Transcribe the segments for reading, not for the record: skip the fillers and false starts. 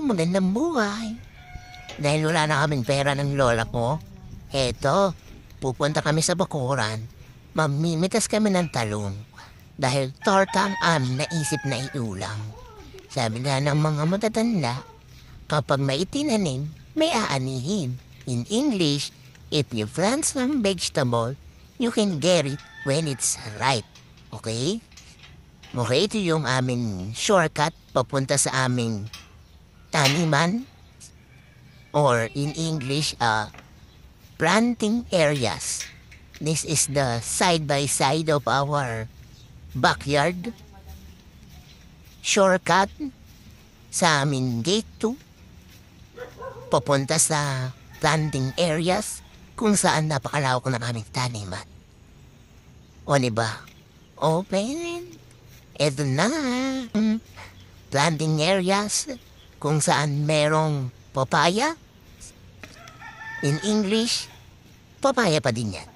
magandang buhay. Dahil wala na kaming pera ng lola ko, eto, pupunta kami sa bakuran. Mamimitas kami ng talong. Dahil torta ang aming naisip na iulam. Sabi nga ng mga matatanda, kapag may itinanim, may aanihin. In English, if you plant some vegetable, you can get it when it's ripe. Okay? Okay, ito yung aming shortcut papunta sa aming taniman. Or in English, planting areas. This is the side-by-side of our backyard. Shortcut sa aming gate 2. Papunta sa planting areas kung saan napakalawak ng aming taniman. O diba? Open. Ito na. Planting areas kung saan merong papaya. In English, papaya pa din yan.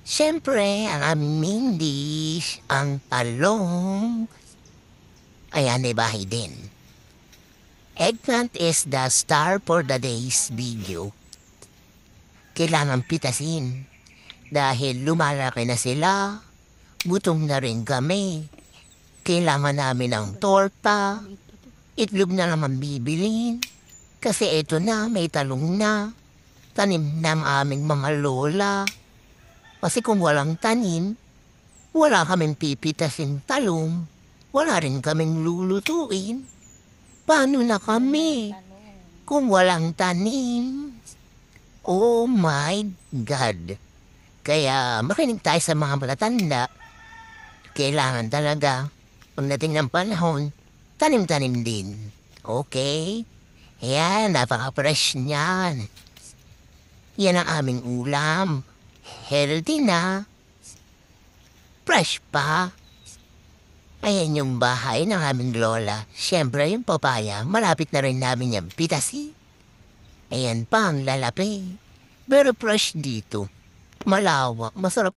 Siyempre, ang aming dish, ang talong. Ayan, ay bahay din. Eggplant is the star for the day's video. Kailangan pitasin. Dahil lumalaki na sila, gutom na rin kami. Kailangan namin ng torta. Itlog na naman bibilin. Kasi ito na, may talong na. Tanim ng aming mga lola. Kasi kung walang tanim, wala kaming pipitasin talong. Wala rin kaming lulutuin. Paano na kami kung walang tanim? Oh my God! Kaya makinig tayo sa mga matatanda. Kailangan talaga, pagdating ng panahon, tanim-tanim din. Okay? Ayan, napaka-fresh niyan. Yan ang aming ulam. Healthy na. Fresh pa. Ayan yung bahay ng aming lola. Siyempre yung papaya, malapit na rin namin yung pitasi. Ayan pa ang lalapi. Pero fresh dito. Malawak, masarap